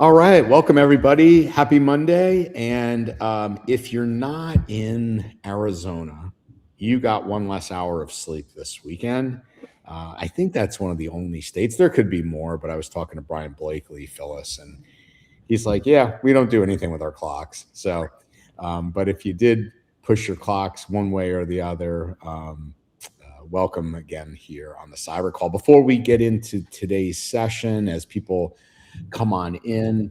All right, welcome everybody. Happy Monday. And if you're not in Arizona, you got one less hour of sleep this weekend. I think that's one of the only states. There could be more, but I was talking to Brian Blakely, Phyllis, and he's like, "Yeah, we don't do anything with our clocks." So, but if you did push your clocks one way or the other, welcome again here on the Cyber Call. Before we get into today's session, as people come on in.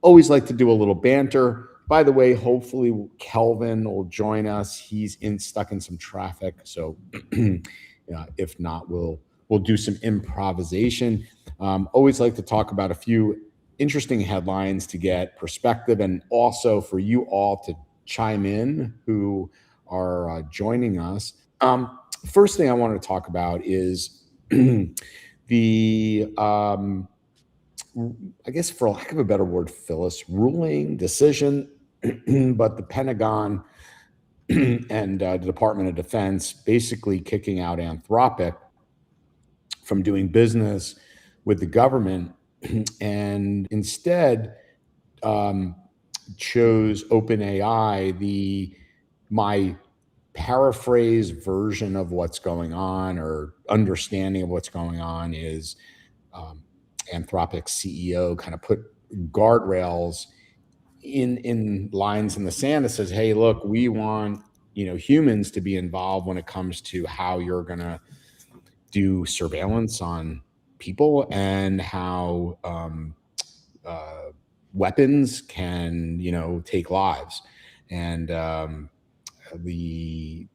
Always like to do a little banter. By the way, hopefully Kelvin will join us. He's stuck in some traffic, so if not, we'll do some improvisation. Always like to talk about a few interesting headlines to get perspective, and also for you all to chime in who are joining us. First thing I want to talk about is the I guess, for lack of a better word, Phyllis, ruling, decision, but the Pentagon and the Department of Defense basically kicking out Anthropic from doing business with the government and instead chose OpenAI. My paraphrase version of what's going on, or understanding of what's going on, is Anthropic's CEO kind of put guardrails in lines in the sand that says, "Hey, look, we want humans to be involved when it comes to how you're going to do surveillance on people and how weapons can take lives." And the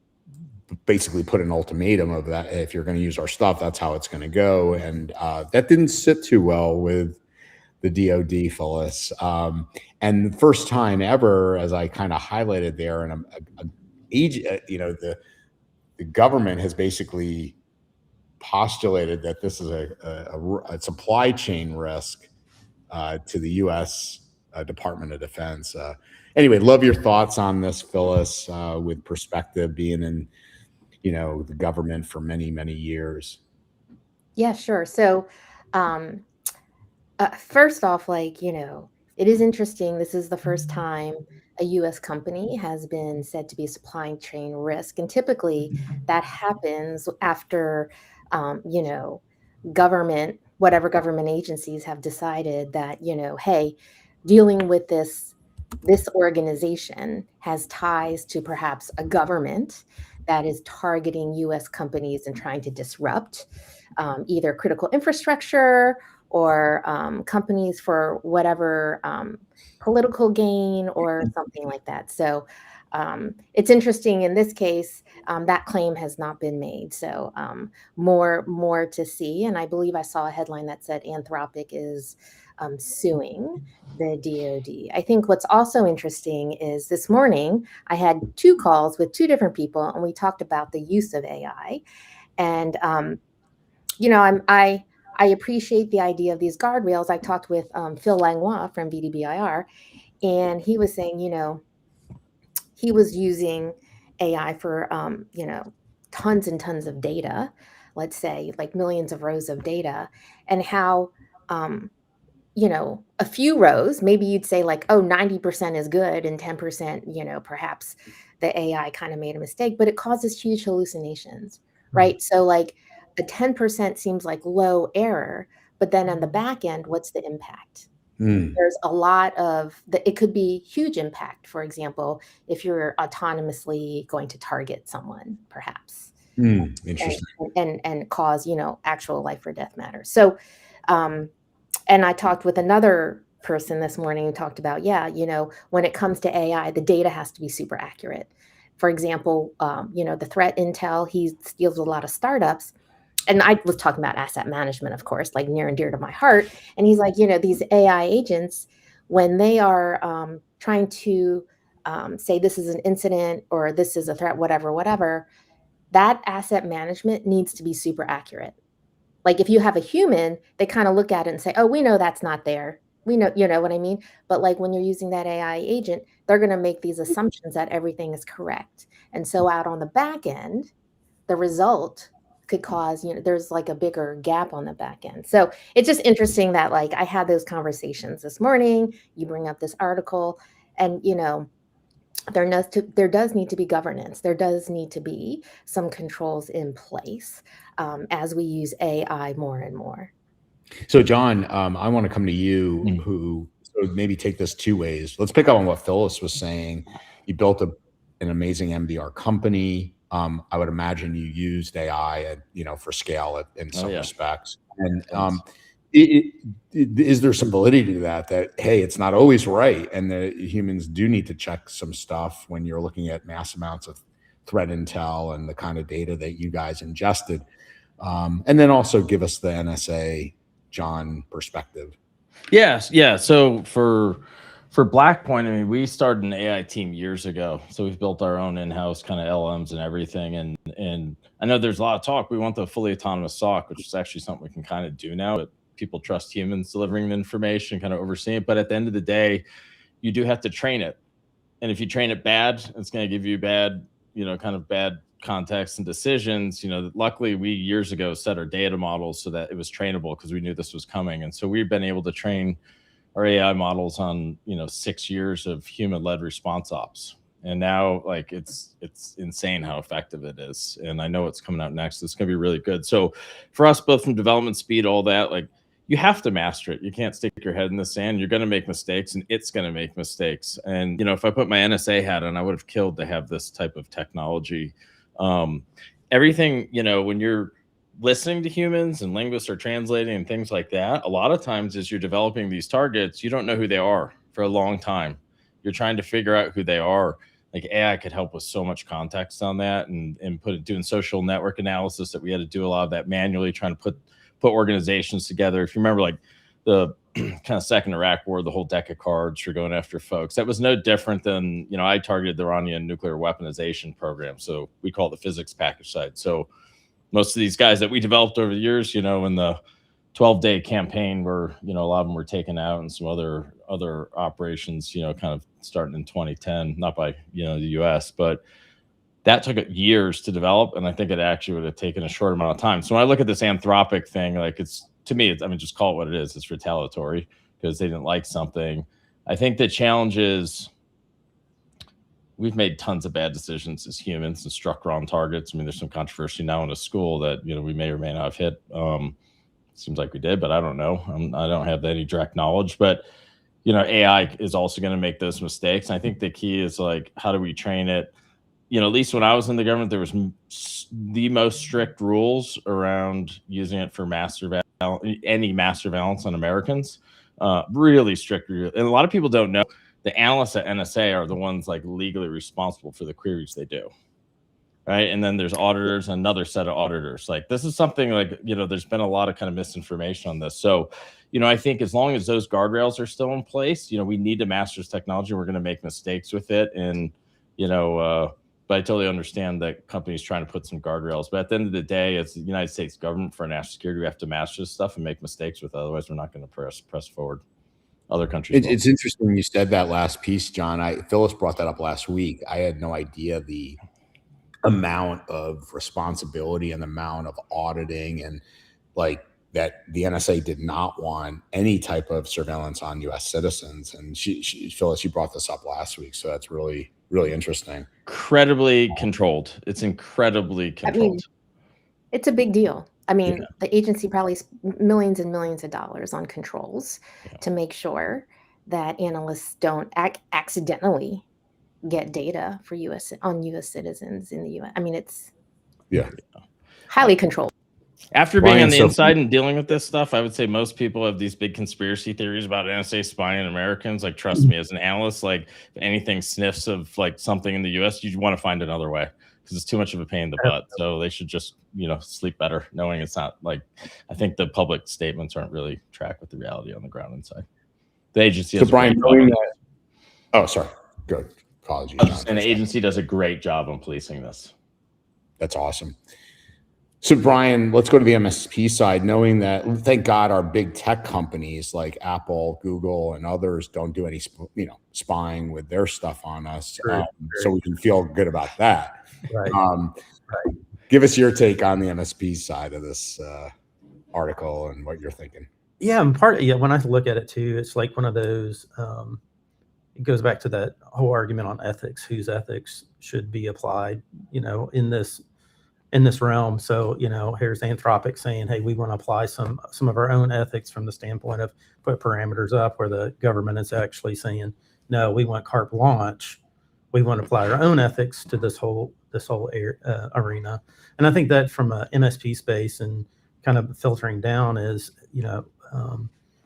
basically put an ultimatum of that: if you're going to use our stuff, that's how it's going to go. And that didn't sit too well with the DoD, Phyllis. And the first time ever, as I kind of highlighted there, and the government has basically postulated that this is a supply chain risk to the U.S. Department of Defense. Anyway, love your thoughts on this, Phyllis, with perspective, being in the government for many, many years. Yeah, sure. So, first off, it is interesting. This is the first time a US company has been said to be a supply chain risk. And typically that happens after, whatever government agencies have decided that, hey, dealing with this organization has ties to perhaps a government that is targeting US companies and trying to disrupt either critical infrastructure or companies for whatever political gain or something like that. So it's interesting in this case, that claim has not been made. So more to see. And I believe I saw a headline that said Anthropic is suing the DoD. I think what's also interesting is this morning I had two calls with two different people, and we talked about the use of AI. And I appreciate the idea of these guardrails. I talked with Phil Langlois from VDBIR, and he was saying, he was using AI for, tons and tons of data, let's say like millions of rows of data, and how, a few rows, maybe you'd say like, oh, 90% is good and 10%, perhaps the AI kind of made a mistake, but it causes huge hallucinations, right? So like a 10% seems like low error, but then on the back end, what's the impact? There's a lot of it could be huge impact. For example, if you're autonomously going to target someone, perhaps, Interesting. and cause, actual life or death matters. So, and I talked with another person this morning who talked about, when it comes to AI, the data has to be super accurate. For example, the threat intel, he deals with a lot of startups. And I was talking about asset management, of course, like near and dear to my heart. And he's like, these AI agents, when they are trying to say this is an incident or this is a threat, whatever, that asset management needs to be super accurate. Like if you have a human, they kind of look at it and say, oh, we know that's not there. We know, you know what I mean? But like when you're using that AI agent, they're going to make these assumptions that everything is correct. And so out on the back end, the result could cause, there's like a bigger gap on the back end. So it's just interesting that like I had those conversations this morning. You bring up this article, and there does need to be governance. There does need to be some controls in place as we use AI more and more. So, John, I want to come to you, so maybe take this two ways. Let's pick up on what Phyllis was saying. You built an amazing MDR company. I would imagine you used AI, for scale in some respects. And is there some validity to that? That hey, it's not always right, and that humans do need to check some stuff when you're looking at mass amounts of threat intel and the kind of data that you guys ingested, and then also give us the NSA John perspective. Yes, yeah. So for Blackpoint, I mean, we started an AI team years ago. So we've built our own in-house kind of LMs and everything. And I know there's a lot of talk. We want the fully autonomous SOC, which is actually something we can kind of do now. But people trust humans delivering the information, kind of overseeing it. But at the end of the day, you do have to train it. And if you train it bad, it's going to give you bad, kind of bad context and decisions. Luckily we years ago set our data models so that it was trainable because we knew this was coming. And so we've been able to train our AI models on, 6 years of human-led response ops. And now like it's insane how effective it is. And I know what's coming out next. It's going to be really good. So for us, both from development speed, all that, like you have to master it. You can't stick your head in the sand. You're going to make mistakes, and it's going to make mistakes. And, if I put my NSA hat on, I would have killed to have this type of technology. Everything, when you're listening to humans and linguists are translating and things like that, a lot of times as you're developing these targets, you don't know who they are for a long time. You're trying to figure out who they are. Like AI could help with so much context on that, and doing social network analysis that we had to do a lot of that manually, trying to put organizations together. If you remember, like the kind of second Iraq war, the whole deck of cards for going after folks, that was no different than, I targeted the Iranian nuclear weaponization program. So we call it the physics package side. So most of these guys that we developed over the years, in the 12-day campaign where, a lot of them were taken out, and some other operations, kind of starting in 2010, not by, the US, but that took years to develop. And I think it actually would have taken a short amount of time. So when I look at this Anthropic thing, like to me, just call it what it is. It's retaliatory because they didn't like something. I think the challenge is we've made tons of bad decisions as humans and struck wrong targets. I mean, there's some controversy now in a school that, we may or may not have hit. Seems like we did, but I don't know. I don't have any direct knowledge, but, AI is also going to make those mistakes. And I think the key is like, how do we train it? At least when I was in the government, there was the most strict rules around using it for any mass surveillance on Americans. Really strict. And a lot of people don't know the analysts at NSA are the ones like legally responsible for the queries they do. Right. And then there's auditors, another set of auditors. Like this is something like, there's been a lot of kind of misinformation on this. So, I think as long as those guardrails are still in place, we need to master this technology. We're going to make mistakes with it. And, but I totally understand that companies trying to put some guardrails. But at the end of the day, it's the United States government for national security. We have to master this stuff and make mistakes with it. Otherwise, we're not going to press forward. Other countries. It's interesting you said that last piece, John. Phyllis brought that up last week. I had no idea the amount of responsibility and the amount of auditing and like that the NSA did not want any type of surveillance on U.S. citizens. And Phyllis, you brought this up last week, so that's really, really interesting. Incredibly controlled. It's incredibly controlled. It's a big deal. The agency probably millions and millions of dollars on controls to make sure that analysts don't accidentally get data for U.S. citizens in the U.S. It's highly controlled. After being on the inside and dealing with this stuff, I would say most people have these big conspiracy theories about NSA spying on Americans. Like, trust me, as an analyst, like if anything sniffs of like something in the U.S., you want to find another way because it's too much of a pain in the butt. So they should just, sleep better knowing it's not like, I think the public statements aren't really track with the reality on the ground inside. The agency. So Brian, knowing that. Oh, sorry. Good. Apologies. And the agency does a great job on policing this. That's awesome. So Brian, let's go to the MSP side, knowing that, thank God, our big tech companies like Apple, Google, and others don't do any, spying with their stuff on us. So we can feel good about that. Right. Give us your take on the MSP side of this article and what you're thinking. Yeah, and when I look at it too, it's like one of those. It goes back to that whole argument on ethics, whose ethics should be applied, in this realm. So, here's Anthropic saying, hey, we want to apply some of our own ethics from the standpoint of put parameters up, where the government is actually saying, no, we want carte blanche. We want to apply our own ethics to this whole arena. And I think that from a MSP space and kind of filtering down is,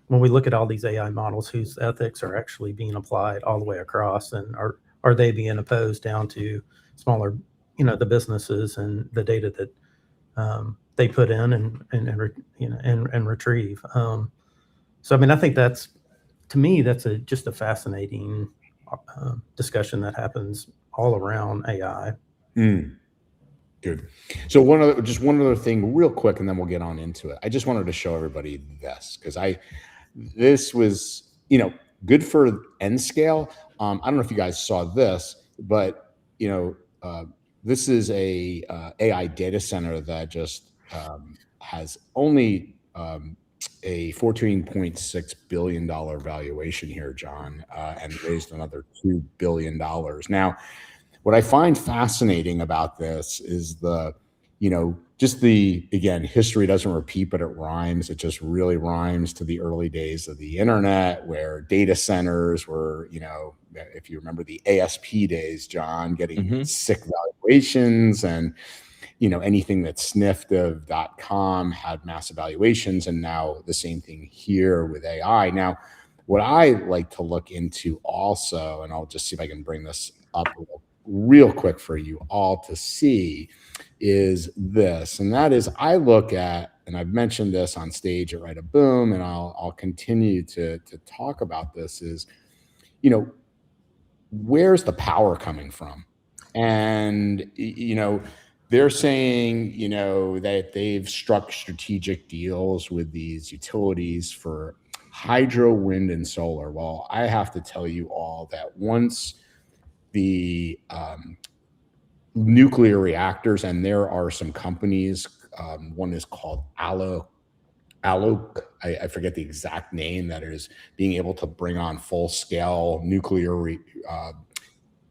when we look at all these AI models, whose ethics are actually being applied all the way across, and are they being opposed down to smaller, the businesses and the data that they put in and retrieve. So I mean, I think that's, to me, that's just a fascinating discussion that happens all around AI. Good. So one other thing real quick, and then we'll get on into it. I just wanted to show everybody this, because this was, good for N scale. I don't know if you guys saw this, but, this is a AI data center that just has only a $14.6 billion valuation here, John, and raised another $2 billion. Now, what I find fascinating about this is again, history doesn't repeat, but it rhymes. It just really rhymes to the early days of the internet, where data centers were, if you remember the ASP days, John, getting sick valuations, and, anything that sniffed of .com had massive valuations. And now the same thing here with AI. Now, what I like to look into also, and I'll just see if I can bring this up real quick for you all to see, is this. And that is, I look at, and I've mentioned this on stage at Write a Boom, and I'll continue to talk about this, is, where's the power coming from? And, they're saying, that they've struck strategic deals with these utilities for hydro, wind, and solar. Well, I have to tell you all that once the nuclear reactors, and there are some companies, one is called I forget the exact name, that is being able to bring on full-scale nuclear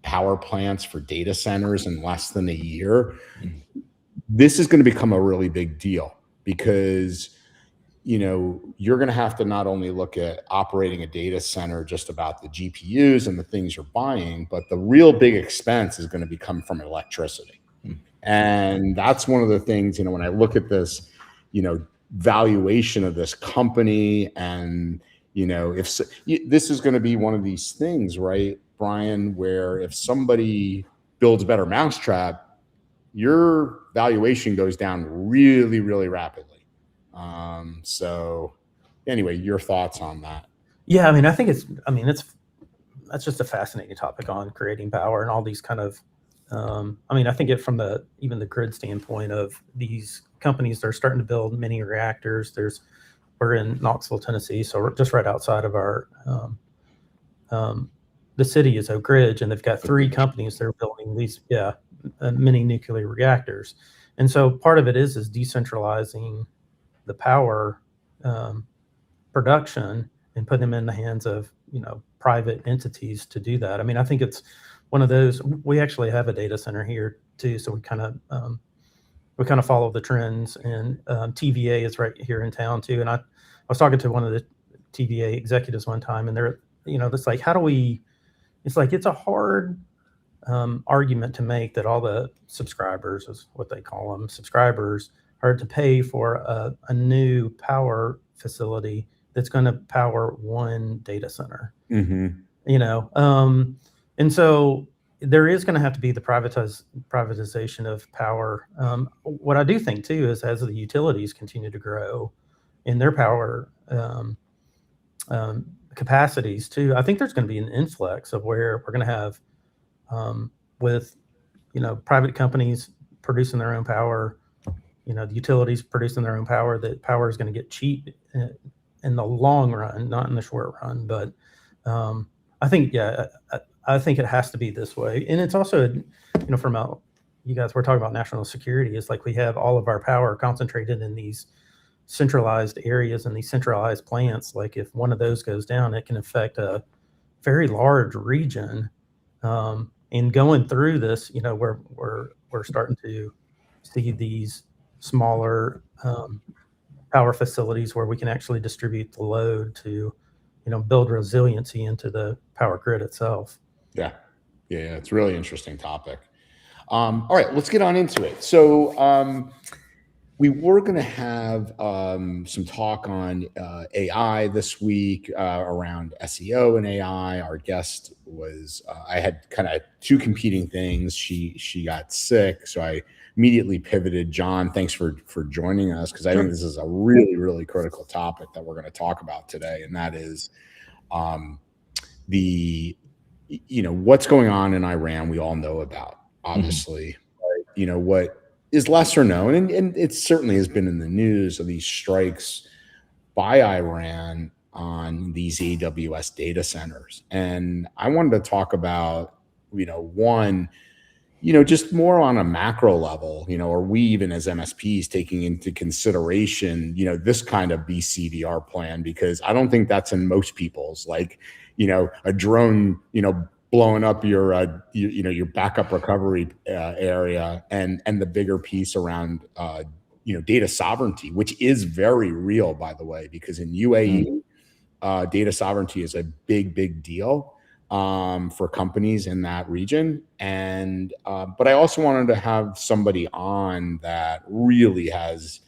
power plants for data centers in less than a year. This is going to become a really big deal, because you're going to have to not only look at operating a data center just about the GPUs and the things you're buying, but the real big expense is going to become from electricity. And that's one of the things, when I look at this, valuation of this company, and, if this is going to be one of these things, right, Brian, where if somebody builds a better mousetrap, your valuation goes down really, really rapidly. So anyway, your thoughts on that? Yeah, I mean, that's just a fascinating topic on creating power and all these kind of, I think it from even the grid standpoint of these companies, they're starting to build mini reactors. We're in Knoxville, Tennessee, so we're just right outside of our, the city is Oak Ridge, and they've got 3 companies that are building these, mini nuclear reactors. And so part of it is decentralizing the power production and put them in the hands of private entities to do that. I think it's one of those. We actually have a data center here too, so we kind of follow the trends. And TVA is right here in town too. And I was talking to one of the TVA executives one time, and they're it's like, how do we? It's like, it's a hard argument to make that all the subscribers, is what they call them, subscribers, are to pay for a new power facility that's going to power one data center. And so there is going to have to be the privatization of power. What I do think too is, as the utilities continue to grow in their power capacities too, I think there's going to be an influx of where we're going to have with private companies producing their own power, the utilities producing their own power. That power is going to get cheap in the long run, not in the short run. But I think it has to be this way. And it's also, from a you guys were talking about national security, is like we have all of our power concentrated in these centralized areas and these centralized plants. Like if one of those goes down, it can affect a very large region. And going through this, we're starting to see these smaller power facilities where we can actually distribute the load to, build resiliency into the power grid itself. Yeah. It's a really interesting topic. All right, let's get on into it. So we were going to have some talk on AI this week around SEO and AI. Our guest was, I had kind of two competing things. She got sick, so I immediately pivoted. John, thanks for joining us, because I think this is a really, really critical topic that we're going to talk about today, and that is what's going on in Iran. We all know about, obviously. But, what is lesser known, and it certainly has been in the news, of these strikes by Iran on these AWS data centers. And I wanted to talk about, one, just more on a macro level, are we even as MSPs taking into consideration, this kind of BCDR plan? Because I don't think that's in most people's, like, a drone, blowing up your backup recovery area, and the bigger piece around data sovereignty, which is very real, by the way, because in UAE, data sovereignty is a big deal for companies in that region. And but I also wanted to have somebody on that really has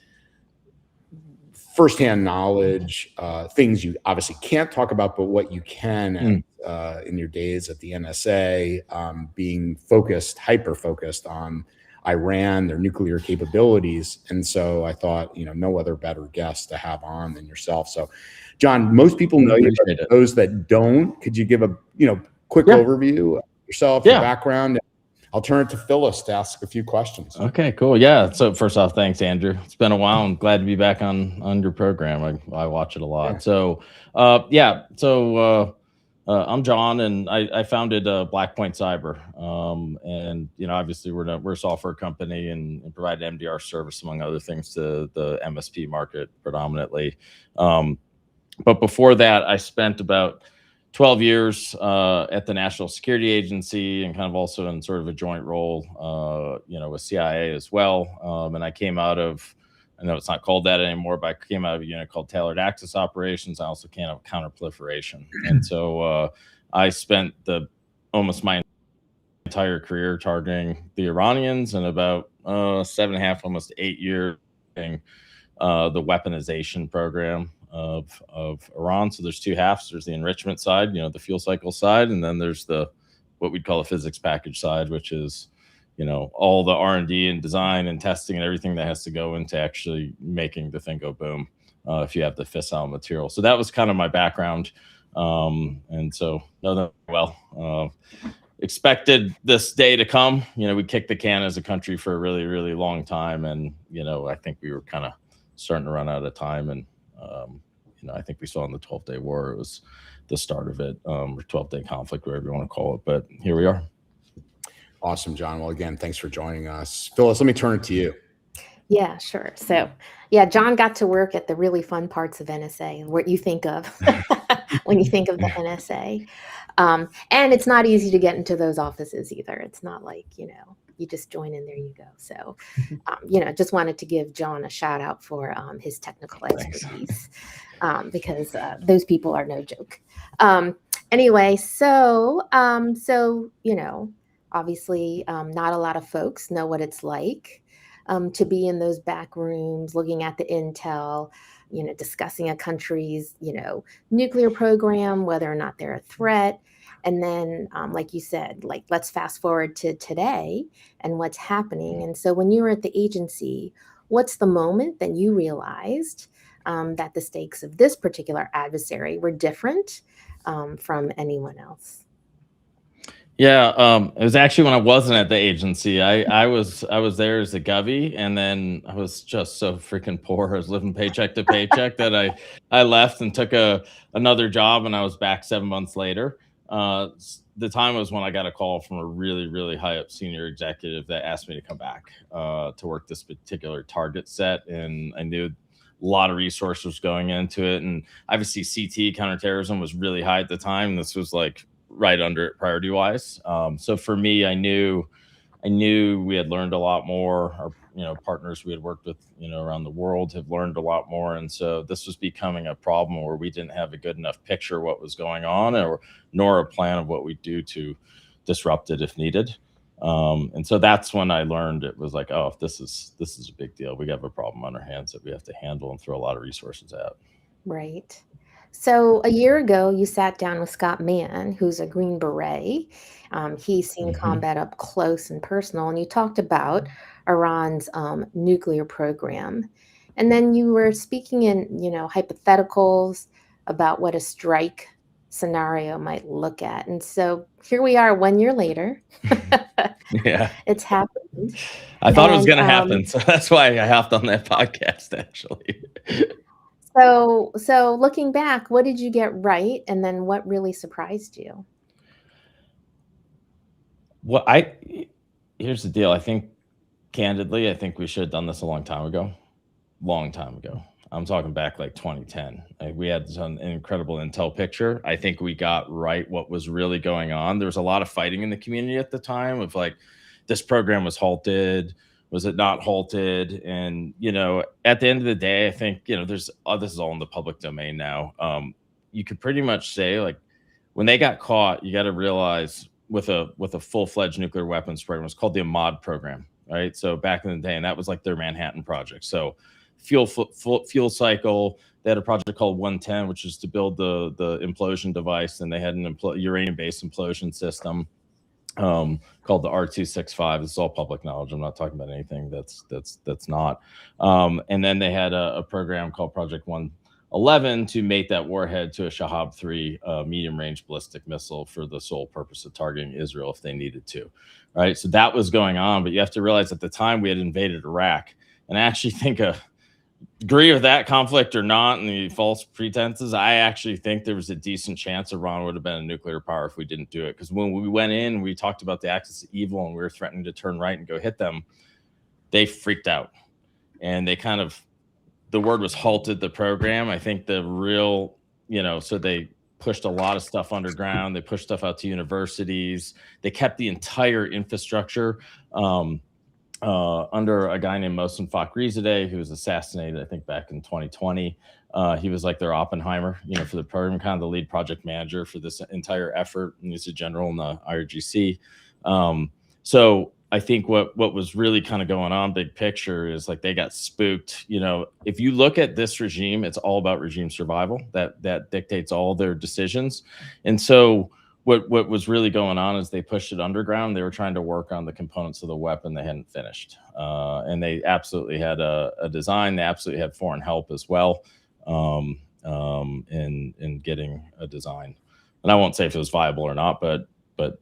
firsthand knowledge, things you obviously can't talk about, but what you can in your days at the NSA, being hyper-focused on Iran, their nuclear capabilities. And so I thought, no other better guest to have on than yourself. So, John, most people know you, but those that don't, could you give a quick overview of yourself, your background? I'll turn it to Phyllis to ask a few questions. Okay, cool. Yeah. So first off, thanks, Andrew. It's been a while. I'm glad to be back on your program. I watch it a lot. Yeah. So I'm John, and I founded Blackpoint Cyber. And obviously we're a software company and provide MDR service, among other things, to the MSP market predominantly. But before that, I spent about 12 years at the National Security Agency, and kind of also in sort of a joint role, with CIA as well. And I came out of, I know it's not called that anymore, but I came out of a unit called Tailored Access Operations. I also came out of counterproliferation. And so I spent almost my entire career targeting the Iranians, and about 7.5, almost 8 years the weaponization program of Iran. So there's two halves. There's the enrichment side, the fuel cycle side, and then there's what we'd call a physics package side, which is all the R&D and design and testing and everything that has to go into actually making the thing go boom if you have the fissile material. So that was kind of my background, and so know that well. Expected this day to come. We kicked the can as a country for a really, really long time, and I think we were kind of starting to run out of time. And I think we saw in the 12-day war, it was the start of it, or 12-day conflict, whatever you want to call it. But here we are. Awesome, John. Well, again, thanks for joining us. Phyllis, let me turn it to you. Yeah, sure. So, yeah, John got to work at the really fun parts of NSA, and what you think of when you think of the NSA. And it's not easy to get into those offices either. It's not like, you just join in, there you go. So, just wanted to give John a shout out for his technical expertise, because those people are no joke. Anyway, so obviously not a lot of folks know what it's like to be in those back rooms, looking at the intel, discussing a country's, nuclear program, whether or not they're a threat. And then, like you said, let's fast forward to today and what's happening. And so when you were at the agency, what's the moment that you realized that the stakes of this particular adversary were different from anyone else? Yeah, it was actually when I wasn't at the agency. I was there as a govy, and then I was just so freaking poor. I was living paycheck to paycheck that I left and took another job, and I was back 7 months later. the time was when I got a call from a really, really high up senior executive that asked me to come back to work this particular target set. And I knew a lot of resources going into it. And obviously CT, counterterrorism, was really high at the time. This was like right under it priority wise. So for me, I knew we had learned a lot more. Our partners we had worked with around the world have learned a lot more, and so this was becoming a problem where we didn't have a good enough picture of what was going on, nor a plan of what we do to disrupt it if needed. And so that's when I learned it was like, oh, this is a big deal. We have a problem on our hands that we have to handle and throw a lot of resources at. Right. So a year ago, you sat down with Scott Mann, who's a Green Beret. He's seen combat up close and personal, and you talked about Iran's nuclear program. And then you were speaking in, hypotheticals about what a strike scenario might look at. And so here we are 1 year later. Yeah. It's happened. I thought it was going to And, happen. So that's why I hopped on that podcast, actually. So looking back, what did you get right? And then what really surprised you? Well, here's the deal. I think, candidly, I think we should have done this a long time ago. I'm talking back like 2010. We had an incredible intel picture. I think we got right what was really going on. There was a lot of fighting in the community at the time of like, this program was halted. Was it not halted? And, at the end of the day, I think, this is all in the public domain now. You could pretty much say, like, when they got caught, you got to realize with a full-fledged nuclear weapons program, it was called the Ahmad program, right? So back in the day, and that was like their Manhattan project. So fuel cycle, they had a project called 110, which is to build the implosion device. And they had an uranium-based implosion system called the R265. It's all public knowledge. I'm not talking about anything that's not. And then they had a program called Project 111 to mate that warhead to a Shahab 3 medium-range ballistic missile for the sole purpose of targeting Israel if they needed to. Right. So that was going on. But you have to realize at the time we had invaded Iraq. And I actually think agree with that conflict or not and the false pretenses, I actually think there was a decent chance Iran would have been a nuclear power if we didn't do it. Because when we went in, we talked about the axis of evil and we were threatening to turn right and go hit them. They freaked out. And they the word was halted the program. I think the real, so they pushed a lot of stuff underground. They pushed stuff out to universities. They kept the entire infrastructure under a guy named Mohsen Fakhrizadeh, who was assassinated, I think, back in 2020. He was like their Oppenheimer, for the program, kind of the lead project manager for this entire effort. And he's a general in the IRGC. So I think what was really kind of going on, big picture, is like they got spooked. If you look at this regime, it's all about regime survival. That dictates all their decisions. And so what was really going on is they pushed it underground. They were trying to work on the components of the weapon they hadn't finished. And they absolutely had a design. They absolutely had foreign help as well in getting a design. And I won't say if it was viable or not, but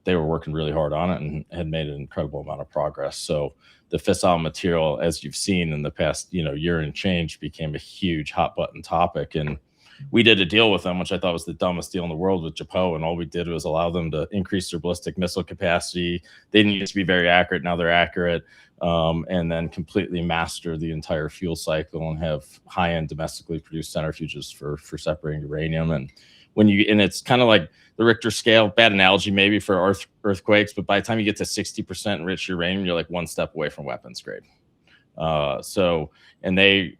they were working really hard on it and had made an incredible amount of progress. So the fissile material, as you've seen in the past, year and change, became a huge hot button topic. And we did a deal with them, which I thought was the dumbest deal in the world with Japan. And all we did was allow them to increase their ballistic missile capacity. They didn't used to be very accurate. Now they're accurate. And then completely master the entire fuel cycle and have high-end domestically produced centrifuges for separating uranium. And it's kind of like the Richter scale, bad analogy maybe for earthquakes, but by the time you get to 60% enriched uranium, you're like one step away from weapons grade. And they,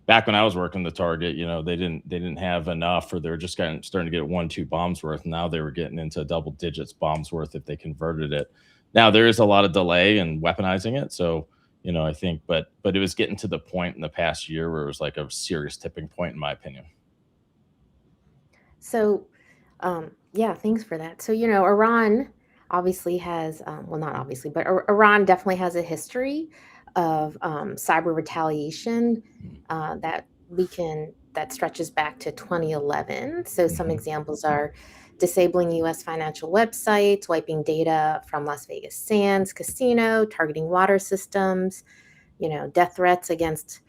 back when I was working the target, they didn't have enough, or they were just starting to get 1-2 bombs worth. Now they were getting into double digits bombs worth if they converted it. Now there is a lot of delay in weaponizing it. So, I think, but it was getting to the point in the past year where it was like a serious tipping point, in my opinion. So, yeah, thanks for that. So, Iran obviously has, well, not obviously, but Iran definitely has a history of cyber retaliation that stretches back to 2011. So some examples are disabling U.S. financial websites, wiping data from Las Vegas Sands casino, targeting water systems, death threats against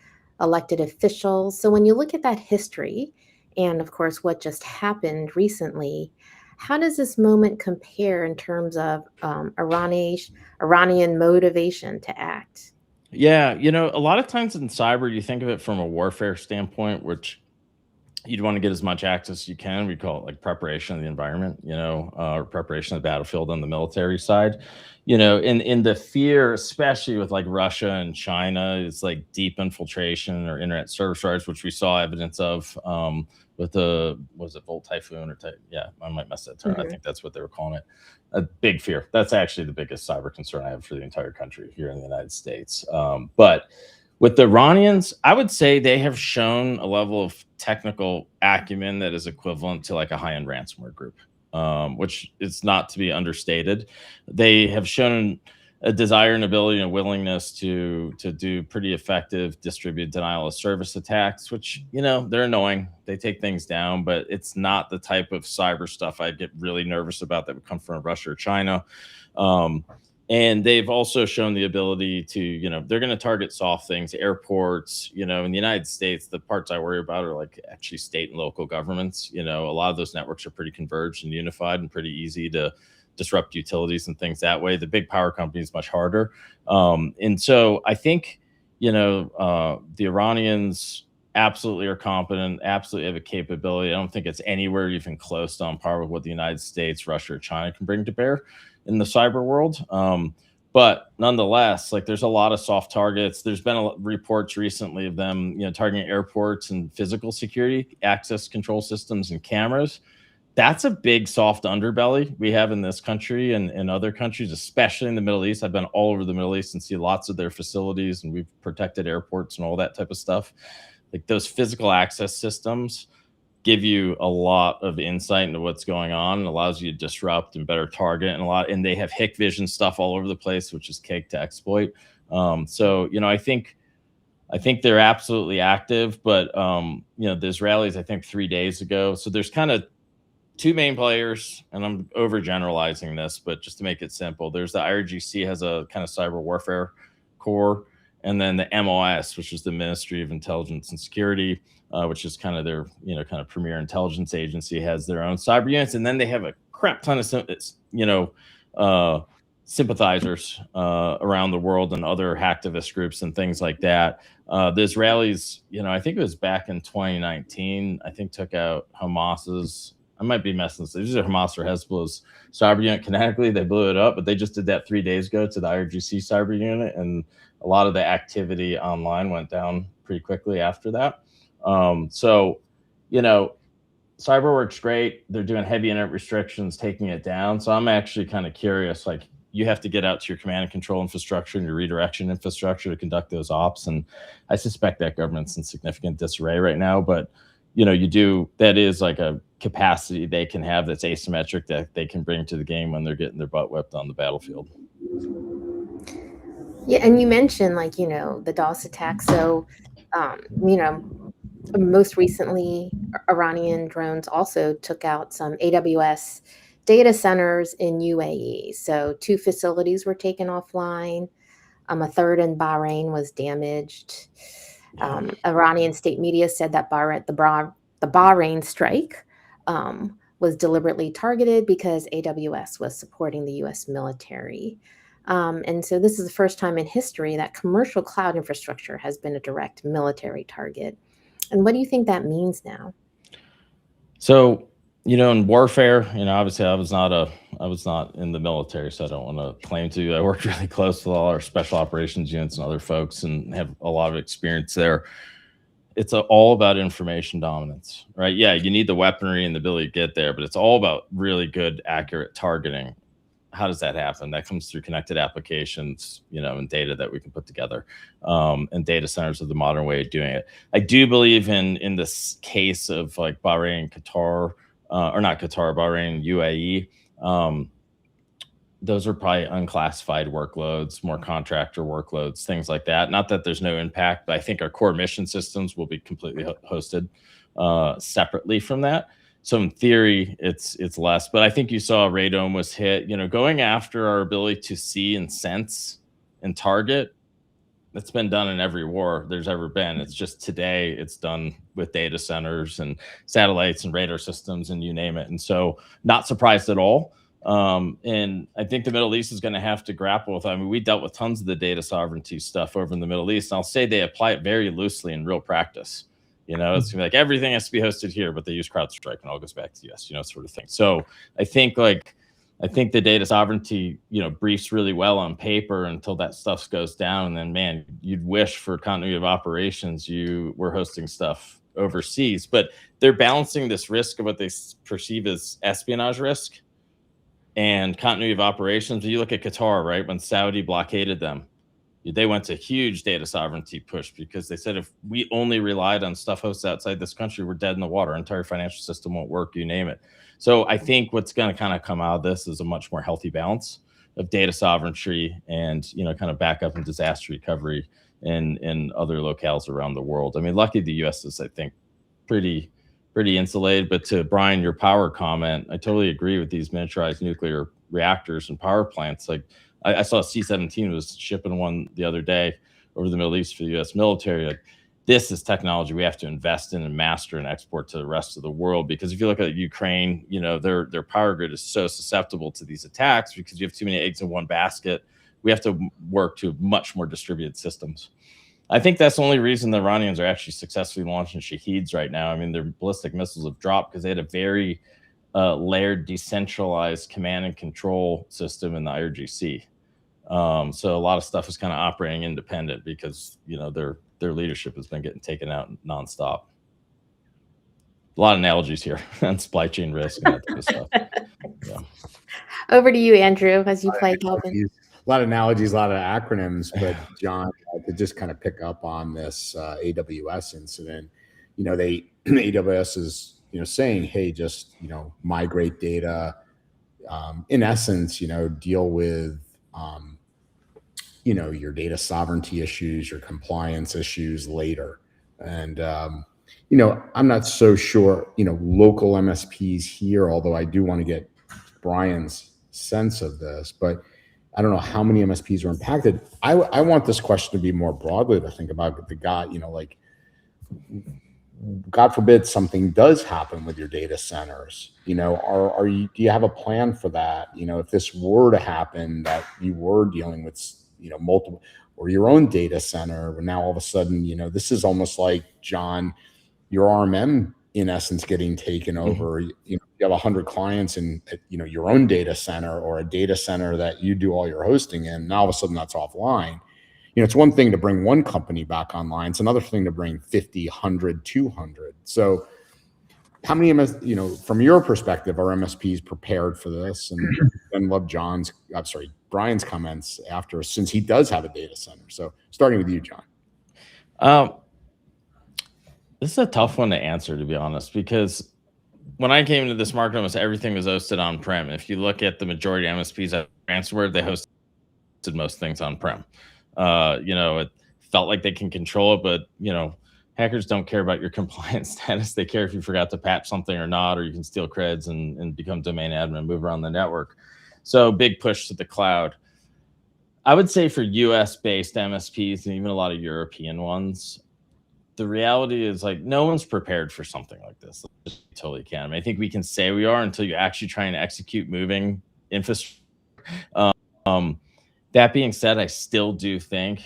elected officials. So when you look at that history, and of course what just happened recently, How does this moment compare in terms of Iranian motivation to act? Yeah, a lot of times in cyber, you think of it from a warfare standpoint, which you'd want to get as much access as you can. We call it like preparation of the environment, or preparation of the battlefield on the military side. In the fear, especially with like Russia and China, is like deep infiltration or internet service providers, which we saw evidence of with the was it Volt Typhoon yeah, I might mess that term. I Mhm. think that's what they were calling it. A big fear. That's actually the biggest cyber concern I have for the entire country here in the United States. But with the Iranians, I would say they have shown a level of technical acumen that is equivalent to like a high-end ransomware group, which is not to be understated. They have shown a desire and ability and willingness to do pretty effective distributed denial of service attacks, which they're annoying. They take things down, but it's not the type of cyber stuff I'd get really nervous about that would come from Russia or China. And they've also shown the ability to, they're going to target soft things, airports, in the United States. The parts I worry about are like actually state and local governments. A lot of those networks are pretty converged and unified and pretty easy to disrupt utilities and things that way. The big power companies much harder. And so I think, the Iranians absolutely are competent, absolutely have a capability. I don't think it's anywhere even close to on par with what the United States, Russia, or China can bring to bear in the cyber world. But nonetheless, like there's a lot of soft targets. There's been reports recently of them, targeting airports and physical security, access control systems and cameras. That's a big soft underbelly we have in this country and in other countries, especially in the Middle East. I've been all over the Middle East and see lots of their facilities, and we've protected airports and all that type of stuff. Like those physical access systems give you a lot of insight into what's going on and allows you to disrupt and better target and they have Hikvision stuff all over the place, which is cake to exploit. So I think they're absolutely active, but the Israelis, I think 3 days ago. So there's kind of two main players, and I'm overgeneralizing this, but just to make it simple, there's the IRGC has a kind of cyber warfare core, and then the MOS, which is the Ministry of Intelligence and Security, which is kind of their, kind of premier intelligence agency, has their own cyber units. And then they have a crap ton of, sympathizers around the world and other hacktivist groups and things like that. The Israelis, I think it was back in 2019, I think took out Hamas's, I might be messing this. These are Hamas or Hezbollah's cyber unit kinetically. They blew it up, but they just did that 3 days ago to the IRGC cyber unit. And a lot of the activity online went down pretty quickly after that. So, cyber works great. They're doing heavy internet restrictions, taking it down. So I'm actually kind of curious, like you have to get out to your command and control infrastructure and your redirection infrastructure to conduct those ops. And I suspect that government's in significant disarray right now, but that is like a capacity they can have that's asymmetric that they can bring to the game when they're getting their butt whipped on the battlefield. Yeah, and you mentioned the DOS attack. So, most recently, Iranian drones also took out some AWS data centers in UAE. So 2 facilities were taken offline. A third in Bahrain was damaged. Iranian state media said that the Bahrain strike was deliberately targeted because AWS was supporting the U.S. military. And so this is the first time in history that commercial cloud infrastructure has been a direct military target. And what do you think that means now? So, in warfare, obviously I was not in the military, so I don't want to claim to. I worked really close with all our special operations units and other folks and have a lot of experience there. It's all about information dominance, right? Yeah, you need the weaponry and the ability to get there, but it's all about really good, accurate targeting. How does that happen? That comes through connected applications, and data that we can put together, and data centers of the modern way of doing it. I do believe in this case of like Bahrain, Qatar, or not Qatar, Bahrain, UAE. Those are probably unclassified workloads, more contractor workloads, things like that. Not that there's no impact, but I think our core mission systems will be completely hosted separately from that. So in theory, it's less, but I think you saw Radome was hit, going after our ability to see and sense and target It's been done in every war there's ever been. It's just today it's done with data centers and satellites and radar systems and you name it. And so not surprised at all. And I think the Middle East is going to have to grapple with, I mean, we dealt with tons of the data sovereignty stuff over in the Middle East. And I'll say they apply it very loosely in real practice. You know, it's gonna be like everything has to be hosted here, but they use CrowdStrike and all goes back to the US, you know, sort of thing. So I think the data sovereignty, you know, briefs really well on paper until that stuff goes down. And then, man, you'd wish for continuity of operations you were hosting stuff overseas. But they're balancing this risk of what they perceive as espionage risk and continuity of operations. You look at Qatar, right? When Saudi blockaded them, they went to huge data sovereignty push because they said if we only relied on stuff hosted outside this country, we're dead in the water. Our entire financial system won't work, you name it. So I think what's going to kind of come out of this is a much more healthy balance of data sovereignty and, you know, kind of backup and disaster recovery in other locales around the world. I mean, lucky the US is, I think, pretty insulated. But to Brian, your power comment, I totally agree with these miniaturized nuclear reactors and power plants. Like I saw C-17 was shipping one the other day over the Middle East for the US military. Like, this is technology we have to invest in and master and export to the rest of the world. Because if you look at Ukraine, you know, their power grid is so susceptible to these attacks because you have too many eggs in one basket. We have to work to much more distributed systems. I think that's the only reason the Iranians are actually successfully launching Shaheeds right now. I mean, their ballistic missiles have dropped because they had a very layered, decentralized command and control system in the IRGC. So a lot of stuff is kind of operating independent because, you know, their leadership has been getting taken out nonstop. A lot of analogies here on supply chain risk and that type of stuff. Yeah. Over to you, Andrew, as you play Kelvin. A lot of analogies, a lot of acronyms, but John, to just kind of pick up on this AWS incident, you know, AWS is, you know, saying, hey, just, you know, migrate data, in essence, you know, deal with, you know, your data sovereignty issues, your compliance issues later. And, you know, I'm not so sure, you know, local MSPs here, although I do want to get Brian's sense of this, but I don't know how many MSPs are impacted. I want this question to be more broadly to think about the guy, you know, like, God forbid something does happen with your data centers, you know, do you have a plan for that? You know, if this were to happen, that you were dealing with, you know, multiple, or your own data center, but now all of a sudden, you know, this is almost like, John, your RMM in essence getting taken over. You know, you have 100 clients in, you know, your own data center or a data center that you do all your hosting in. Now all of a sudden that's offline. You know, it's one thing to bring one company back online. It's another thing to bring 50, 100, 200. So how many you know, from your perspective, are MSPs prepared for this? And then love Brian's comments after, since he does have a data center. So starting with you, John. This is a tough one to answer, to be honest, because when I came into this market, almost everything was hosted on-prem. If you look at the majority of MSPs at ransomware, they hosted most things on-prem. You know, it felt like they can control it, but, you know, hackers don't care about your compliance status. They care if you forgot to patch something or not, or you can steal creds and become domain admin and move around the network. So big push to the cloud. I would say for US-based MSPs and even a lot of European ones, the reality is, like, no one's prepared for something like this. You totally can. I mean, I think we can say we are until you actually try and execute moving infrastructure. That being said, I still do think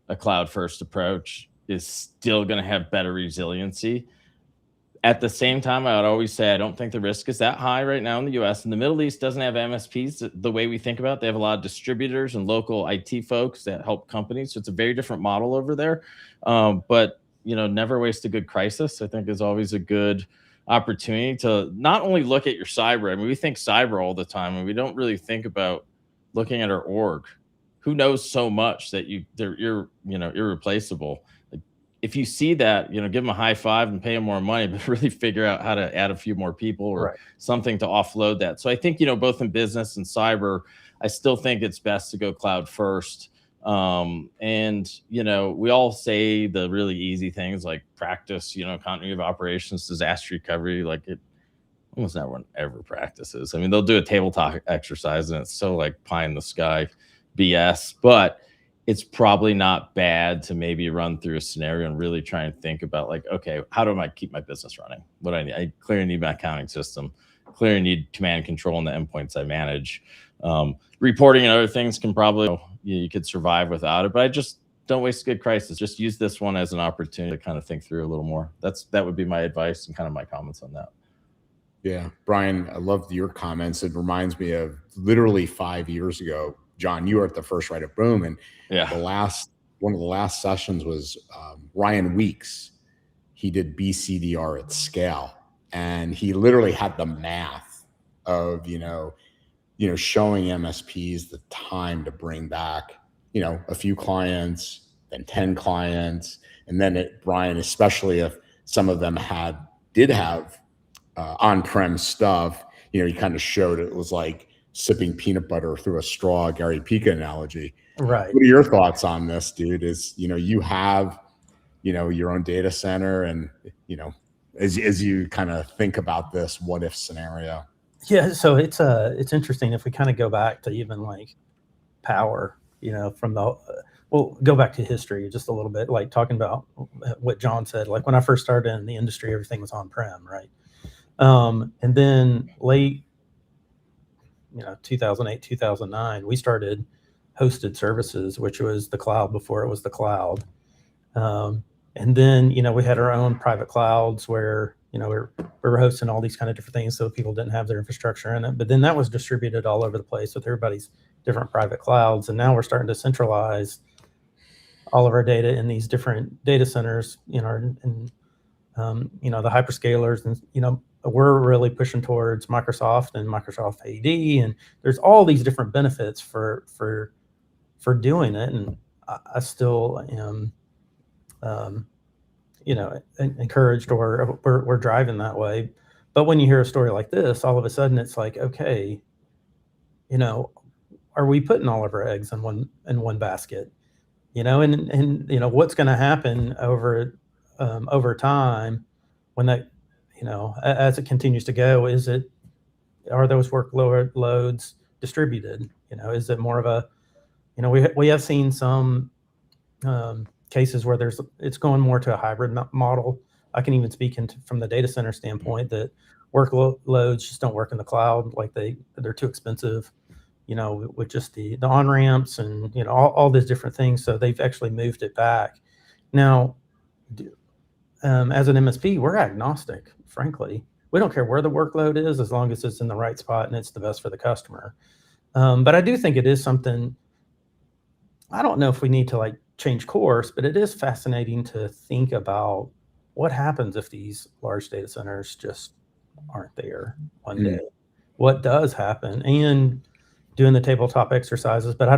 a cloud-first approach is still going to have better resiliency. At the same time, I would always say I don't think the risk is that high right now in the US. And the Middle East doesn't have MSPs the way we think about it. They have a lot of distributors and local IT folks that help companies. So it's a very different model over there. But, you know, never waste a good crisis, I think, is always a good opportunity to not only look at your cyber. I mean, we think cyber all the time, and we don't really think about looking at our org. Who knows so much that they're you know, irreplaceable. Like, if you see that, you know, give them a high five and pay them more money, but really figure out how to add a few more people or something to offload that. So I think, you know, both in business and cyber, I still think it's best to go cloud first. And, you know, we all say the really easy things like practice, you know, continuity of operations, disaster recovery, like it almost no one ever practices. I mean, they'll do a tabletop exercise and it's so like pie in the sky BS, but it's probably not bad to maybe run through a scenario and really try and think about like, okay, how do I keep my business running? What I need, I clearly need my accounting system, clearly need command and control on the endpoints I manage. Reporting and other things can probably, you could survive without it, but I just don't waste a good crisis. Just use this one as an opportunity to kind of think through a little more. That would be my advice and kind of my comments on that. Yeah, Brian, I loved your comments. It reminds me of literally 5 years ago. John, you were at the first Right of Boom, and Yeah. one of the last sessions was Ryan Weeks. He did BCDR at scale, and he literally had the math of showing MSPs the time to bring back a few clients, then 10 clients, and then Brian, especially if some of them did have on-prem stuff, he kind of showed it was like sipping peanut butter through a straw, Gary Pica analogy. Right. What are your thoughts on this, dude? Is you have your own data center, and as you kind of think about this what if scenario? Yeah, so it's interesting if we kind of go back to even like power, from the we'll go back to history just a little bit, like talking about what John said. Like when I first started in the industry, everything was on-prem, right? And then late 2008, 2009, we started hosted services, which was the cloud before it was the cloud. And then, we had our own private clouds where, we were hosting all these kind of different things so people didn't have their infrastructure in it. But then that was distributed all over the place with everybody's different private clouds. And now we're starting to centralize all of our data in these different data centers, the hyperscalers, and, we're really pushing towards Microsoft and Microsoft AD, and there's all these different benefits for doing it. And I still am, encouraged, or we're driving that way. But when you hear a story like this, all of a sudden it's like, okay, are we putting all of our eggs in one basket? And what's going to happen over time when that, as it continues to go, are those workloads distributed? Is it more of a, we have seen some cases where it's going more to a hybrid model. I can even speak from the data center standpoint that workloads just don't work in the cloud. Like they're too expensive, with just the on-ramps and, all these different things. So they've actually moved it back. Now, as an MSP, we're agnostic, frankly. We don't care where the workload is as long as it's in the right spot and it's the best for the customer. But I do think it is something, I don't know if we need to change course, but it is fascinating to think about what happens if these large data centers just aren't there one day. What does happen? And doing the tabletop exercises, but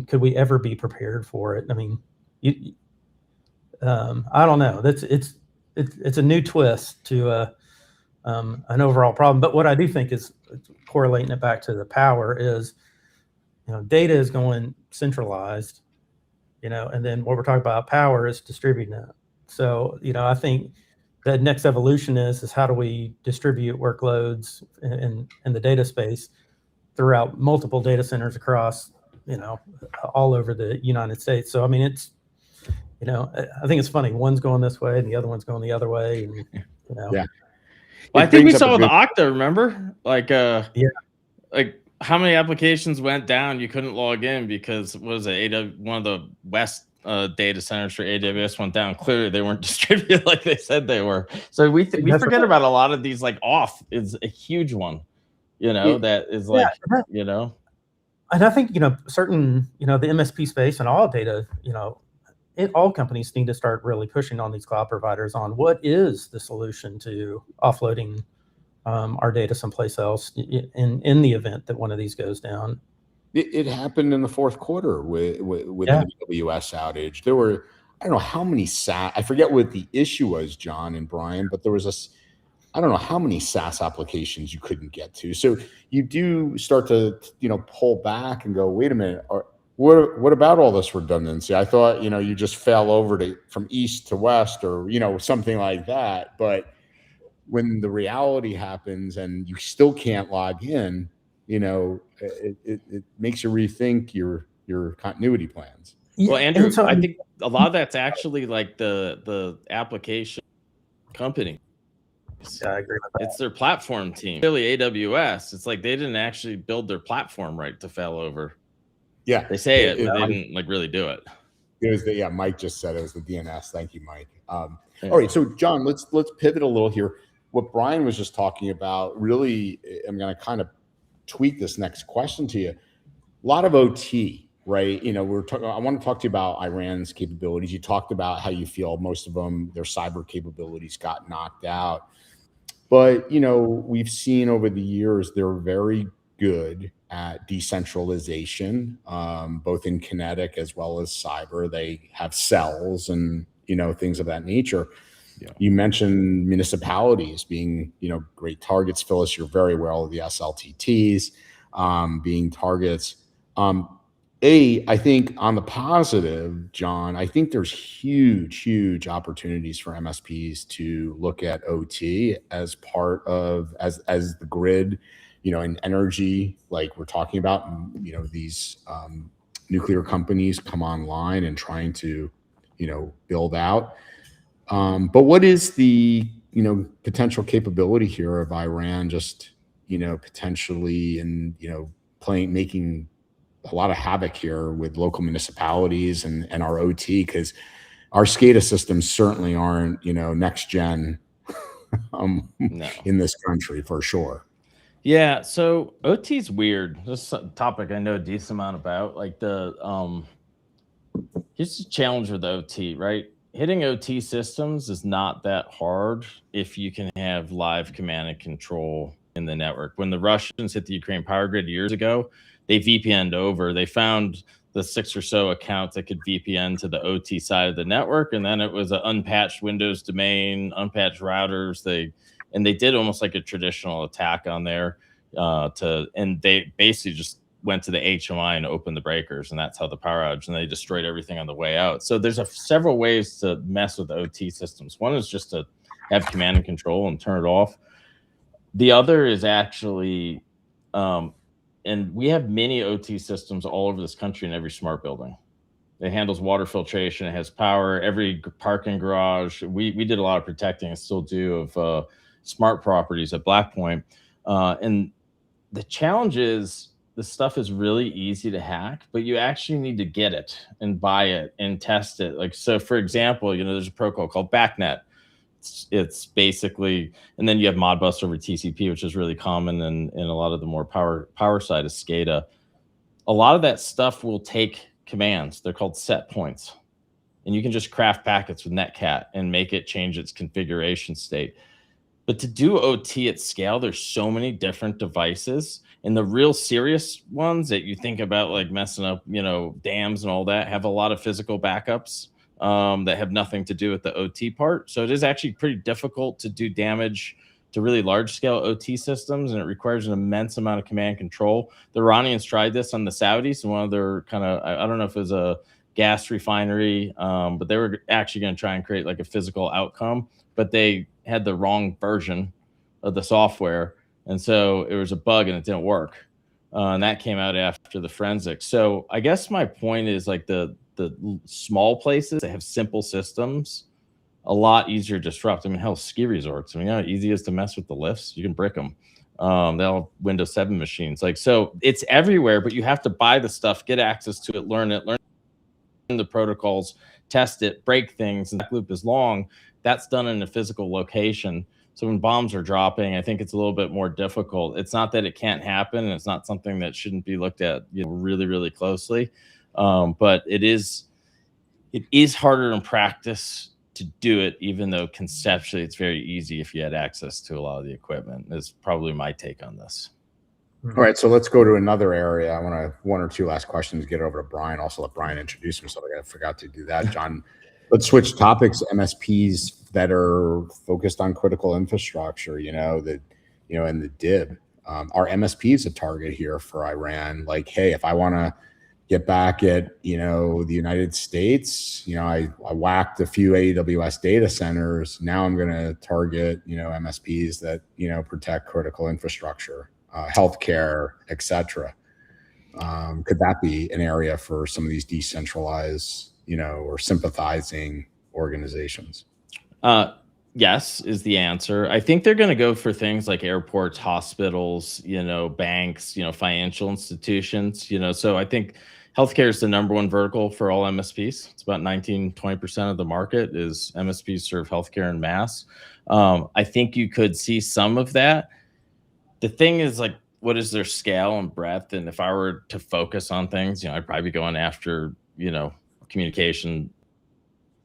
could we ever be prepared for it? I don't know. It's a new twist to an overall problem. But what I do think is correlating it back to the power is, data is going centralized, and then what we're talking about power is distributing it. So, I think the next evolution is how do we distribute workloads in the data space throughout multiple data centers across, all over the United States. So, it's, I think it's funny. One's going this way and the other one's going the other way. And, Yeah. Well, I think we saw with Okta, remember? Yeah. Like how many applications went down? You couldn't log in because one of the West data centers for AWS went down. Clearly, they weren't distributed like they said they were. So we forget about a lot of these. Like auth is a huge one. That is And I think certain the MSP space and all data all companies need to start really pushing on these cloud providers on what is the solution to offloading our data someplace else in the event that one of these goes down. It happened in the fourth quarter with an AWS outage. There were, I don't know how many I forget what the issue was, John and Brian, but there was I don't know how many SaaS applications you couldn't get to. So you do start to, pull back and go, wait a minute, what about all this redundancy? I thought, you just fell over from east to west or, something like that. But when the reality happens and you still can't log in, it makes you rethink your your continuity plans. Well, Yeah, Andrew, and so, I think a lot of that's actually like the application company. I agree with that. It's their platform team. Really, AWS. It's like they didn't actually build their platform right to fail over. Yeah, They say it, but they Mike, didn't like really do it. it was the Mike just said it was the DNS. Thank you, Mike. Yeah. All right, so John, let's pivot a little here. What Brian was just talking about, really, I'm going to kind of tweak this next question to you. A lot of OT, right? You know, I want to talk to you about Iran's capabilities. You talked about how you feel most of them, their cyber capabilities got knocked out. But, you know, we've seen over the years, they're very good at decentralization, both in kinetic as well as cyber. They have cells and, you know, things of that nature. Yeah. You mentioned municipalities being, you know, great targets. Phyllis, you're very well of the SLTTs being targets. I think on the positive, John, I think there's huge opportunities for MSPs to look at OT as part of as the grid, you know, and energy, like we're talking about, you know, these nuclear companies come online and trying to, you know, build out. But what is the, you know, potential capability here of Iran just, you know, potentially and, you know, making a lot of havoc here with local municipalities and our OT, because our SCADA systems certainly aren't, you know, next gen No. in this country for sure. Yeah, so OT is weird. This is a topic I know a decent amount about. Like here's the challenge with OT, right? Hitting OT systems is not that hard if you can have live command and control in the network. When the Russians hit the Ukraine power grid years ago, they VPN'd over. They found the 6 or so accounts that could VPN to the OT side of the network, and then it was an unpatched Windows domain, unpatched routers. They did almost like a traditional attack on there, and they basically just went to the HMI and opened the breakers, and that's how the power outage, and they destroyed everything on the way out. So there's several ways to mess with OT systems. One is just to have command and control and turn it off. The other is actually, and we have many OT systems all over this country in every smart building. It handles water filtration. It has power. Every parking garage. We did a lot of protecting and still do of smart properties at Blackpoint. And the challenge is the stuff is really easy to hack, but you actually need to get it and buy it and test it. Like, so for example, you know, there's a protocol called BACnet. It's basically, and then you have Modbus over TCP, which is really common in a lot of the more power side of SCADA. A lot of that stuff will take commands. They're called set points. And you can just craft packets with Netcat and make it change its configuration state. But to do OT at scale, there's so many different devices. And the real serious ones that you think about, like messing up, you know, dams and all that, have a lot of physical backups that have nothing to do with the OT part. So it is actually pretty difficult to do damage to really large scale OT systems, and it requires an immense amount of command control. The Iranians tried this on the Saudis, and one of their kind of, I don't know if it was a gas refinery, but they were actually going to try and create like a physical outcome, but they had the wrong version of the software. And so it was a bug and it didn't work. And that came out after the forensics. So I guess my point is like the small places that have simple systems, a lot easier to disrupt. I mean, hell, ski resorts. I mean, you know how easy it is to mess with the lifts? You can brick them. They all have Windows 7 machines. Like, so it's everywhere, but you have to buy the stuff, get access to it, learn the protocols, test it, break things, and that loop is long. That's done in a physical location. So when bombs are dropping, I think it's a little bit more difficult. It's not that it can't happen, and it's not something that shouldn't be looked at, you know, really, really closely. But it is harder in practice to do it, even though conceptually it's very easy if you had access to a lot of the equipment. Is probably my take on this. All right, so let's go to another area. I want to one or two last questions, get over to Brian. Also let Brian introduce himself. I forgot to do that, John. Let's switch topics. MSPs that are focused on critical infrastructure, you know, and the DIB. Are MSPs a target here for Iran? Like, hey, if I want to get back at, you know, the United States, you know, I whacked a few AWS data centers. Now I'm going to target, you know, MSPs that, you know, protect critical infrastructure, healthcare, etc. Could that be an area for some of these decentralized, or sympathizing organizations? Yes, is the answer. I think they're going to go for things like airports, hospitals, banks, financial institutions, so I think healthcare is the number one vertical for all MSPs. It's about 19-20% of the market is MSPs serve healthcare en masse. I think you could see some of that. The thing is, like, what is their scale and breadth? And if I were to focus on things, I'd probably be going after, communication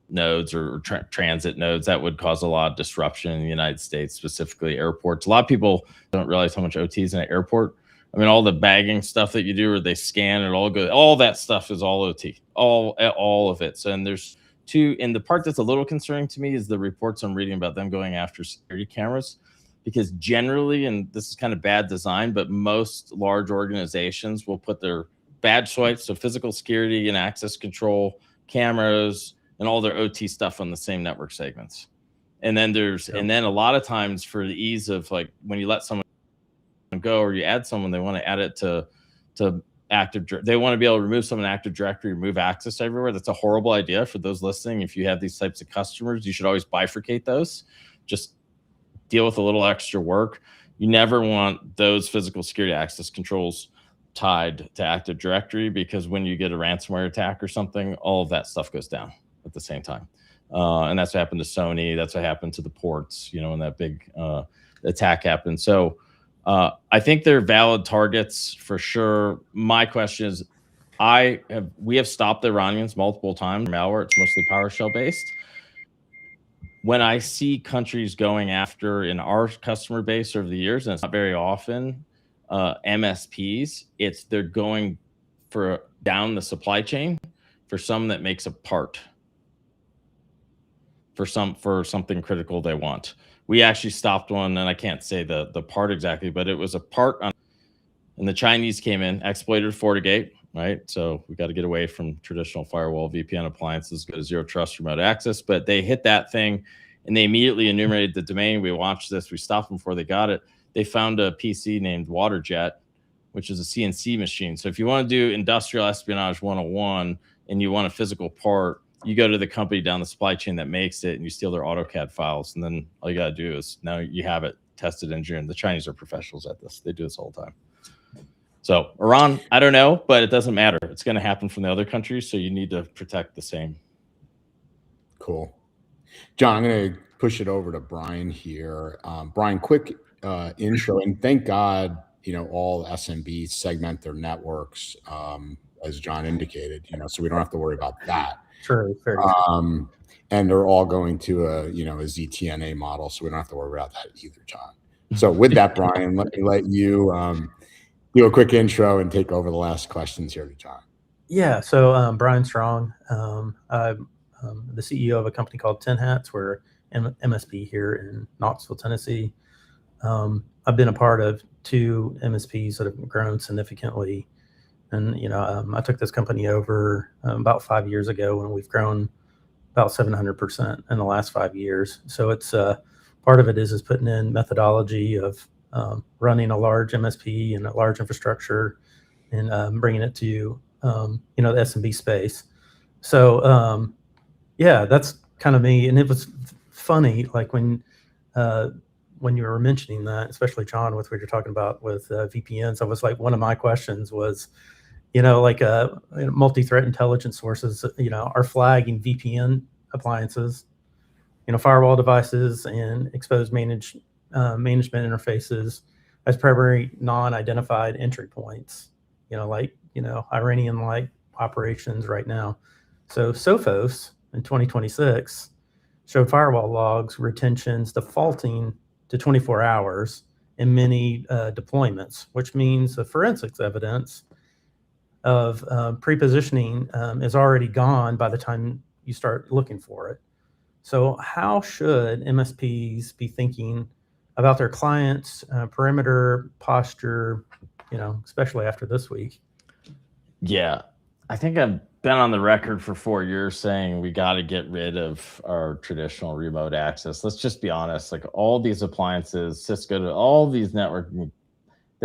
nodes or transit nodes that would cause a lot of disruption in the United States, specifically airports. A lot of people don't realize how much OT is in an airport. I mean, all the bagging stuff that you do, or they scan it all, all that stuff is all OT, all of it. So, and there's two, and the part that's a little concerning to me is the reports I'm reading about them going after security cameras, because generally, and this is kind of bad design, but most large organizations will put their badge swipes, so physical security and access control cameras, and all their OT stuff on the same network segments. And then and then a lot of times, for the ease of, like, when you let someone go or you add someone, they want to add it to Active. They want to be able to remove someone Active Directory, remove access everywhere. That's a horrible idea for those listening. If you have these types of customers, you should always bifurcate those. Just deal with a little extra work. You never want those physical security access controls tied to Active Directory, because when you get a ransomware attack or something, all of that stuff goes down at the same time. And that's what happened to Sony. That's what happened to the ports, when that big attack happened. So I think they're valid targets for sure. My question is, we have stopped the Iranians multiple times. Malware, it's mostly PowerShell based. When I see countries going after, in our customer base over the years, and it's not very often, MSPs, they're going for down the supply chain for some that makes a part for something critical they want. We actually stopped one, and I can't say the part exactly, but it was a part on, and the Chinese came in, exploited FortiGate, right? So we got to get away from traditional firewall VPN appliances, go to zero trust remote access, but they hit that thing and they immediately enumerated the domain. We watched this, we stopped them before they got it. They found a PC named WaterJet, which is a CNC machine. So if you want to do industrial espionage 101 and you want a physical part, you go to the company down the supply chain that makes it, and you steal their AutoCAD files. And then all you got to do is, now you have it tested, engineered. The Chinese are professionals at this. They do this all the time. So Iran, I don't know, but it doesn't matter. It's going to happen from the other countries. So you need to protect the same. Cool. John, I'm going to push it over to Brian here. Brian, quick intro, and thank God, all SMBs segment their networks, as John indicated, so we don't have to worry about that. Sure. And they're all going to a ZTNA model, so we don't have to worry about that either, John. So with that, Brian, let me let you do a quick intro and take over the last questions here to John. Yeah. So Brian Strong, I'm the CEO of a company called 10 Hats. We're MSP here in Knoxville, Tennessee. I've been a part of 2 MSPs that have grown significantly. And, I took this company over about 5 years ago, and we've grown about 700% in the last 5 years. So it's part of it is putting in methodology of running a large MSP and a large infrastructure, and bringing it to, the SMB space. So, yeah, that's kind of me. And it was funny, like when you were mentioning that, especially John, with what you're talking about with VPNs, I was like, one of my questions was, multi-threat intelligence sources, are flagging VPN appliances, firewall devices and exposed management interfaces as primary non-identified entry points, Iranian-like operations right now. So Sophos in 2026 showed firewall logs retentions defaulting to 24 hours in many deployments, which means the forensics evidence of pre-positioning is already gone by the time you start looking for it. So how should MSPs be thinking about their clients' perimeter posture, especially after this week? Yeah, I think I've been on the record for 4 years saying we got to get rid of our traditional remote access. Let's just be honest, like all these appliances, Cisco, all these networking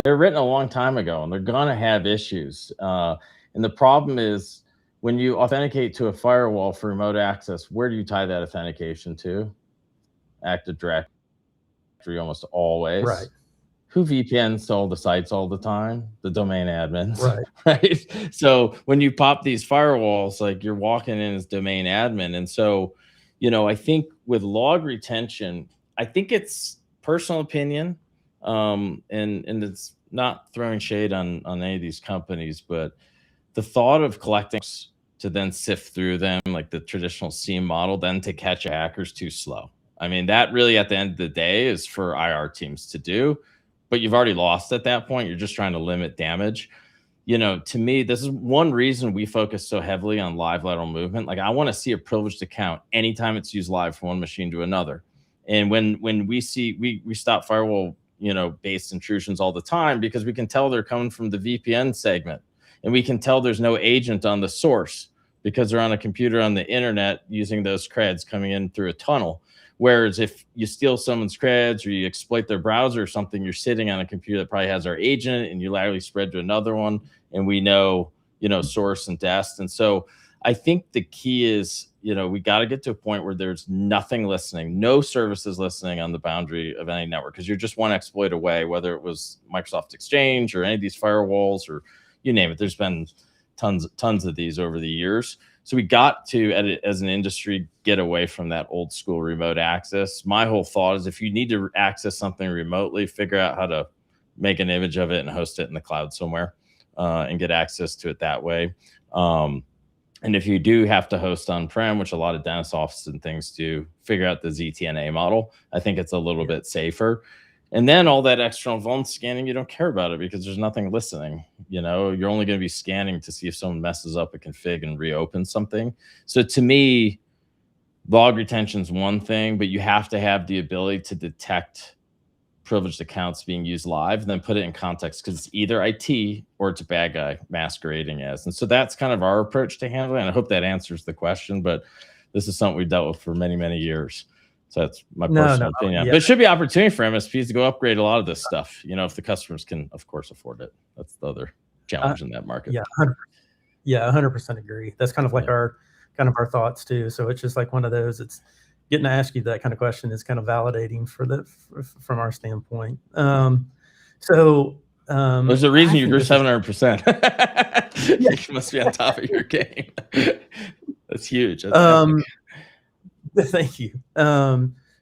They're written a long time ago, and they're gonna have issues. And the problem is when you authenticate to a firewall for remote access, where do you tie that authentication to? Active Directory almost always. Right. Who VPNs to all the sites all the time? The domain admins, Right. right? So when you pop these firewalls, like you're walking in as domain admin. And so, I think with log retention, I think it's personal opinion, and it's not throwing shade on any of these companies, but the thought of collecting to then sift through them like the traditional SIEM model, then to catch a hacker's too slow. I mean, that really at the end of the day is for IR teams to do, but you've already lost at that point. You're just trying to limit damage. To me, this is one reason we focus so heavily on live lateral movement. Like I want to see a privileged account anytime it's used live from one machine to another. And when we see, we stop firewall, based intrusions all the time because we can tell they're coming from the VPN segment. And we can tell there's no agent on the source because they're on a computer on the internet using those creds coming in through a tunnel. Whereas if you steal someone's creds or you exploit their browser or something, you're sitting on a computer that probably has our agent and you laterally spread to another one. And we know, source and dest. And so I think the key is, we got to get to a point where there's nothing listening, no services listening on the boundary of any network, because you're just one exploit away, whether it was Microsoft Exchange or any of these firewalls or you name it. There's been tons of these over the years. So we got to, as an industry, get away from that old school remote access. My whole thought is if you need to access something remotely, figure out how to make an image of it and host it in the cloud somewhere and get access to it that way. And if you do have to host on-prem, which a lot of dentist offices and things do, figure out the ZTNA model. I think it's a little bit safer. And then all that external vuln scanning, you don't care about it because there's nothing listening. You're only going to be scanning to see if someone messes up a config and reopens something. So to me, log retention is one thing, but you have to have the ability to detect privileged accounts being used live and then put it in context because it's either IT or it's a bad guy masquerading as. And so that's kind of our approach to handling it. And I hope that answers the question, but this is something we've dealt with for many, many years. So that's my personal opinion. Yeah. But it should be opportunity for MSPs to go upgrade a lot of this stuff, if the customers can, of course, afford it. That's the other challenge in that market. Yeah, 100% agree. That's kind of like our thoughts too. So it's just like one of those, it's getting to ask you that kind of question is kind of validating from our standpoint. There's a reason you grew 700%. You must be on top of your game. That's huge. That's Thank you.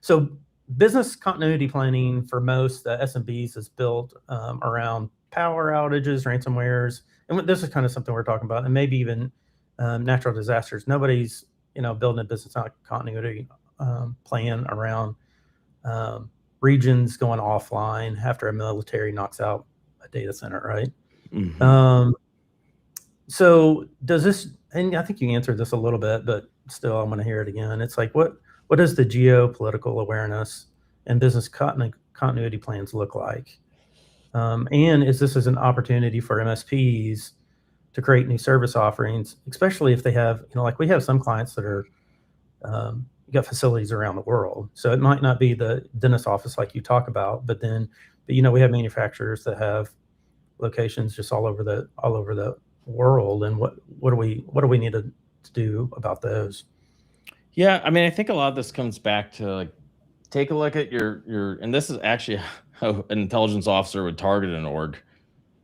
So business continuity planning for most SMBs is built around power outages, ransomwares, and this is kind of something we're talking about, and maybe even natural disasters. Nobody's building a business continuity plan around regions going offline after a military knocks out a data center, right? Mm-hmm. So does this, and I think you answered this a little bit, but still, I'm going to hear it again. It's like, what does the geopolitical awareness and business continuity plans look like? And is this as an opportunity for MSPs to create new service offerings, especially if they have, like we have some clients that are, you got facilities around the world. So it might not be the dentist office like you talk about, but we have manufacturers that have locations just all over the world. And what do we need to do about those? Yeah, I mean, I think a lot of this comes back to like take a look at your and this is actually how an intelligence officer would target an org.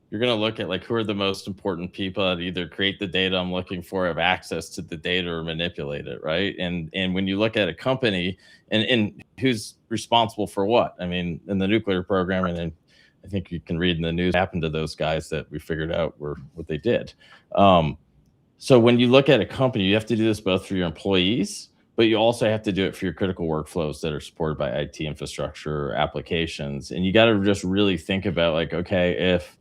You're going to look at like who are the most important people that either create the data I'm looking for, have access to the data, or manipulate it, right? And when you look at a company and who's responsible for what, I mean, in the nuclear program, and then I think you can read in the news what happened to those guys that we figured out were what they did. So when you look at a company, you have to do this both for your employees, but you also have to do it for your critical workflows that are supported by IT infrastructure or applications. And you got to just really think about like, okay, if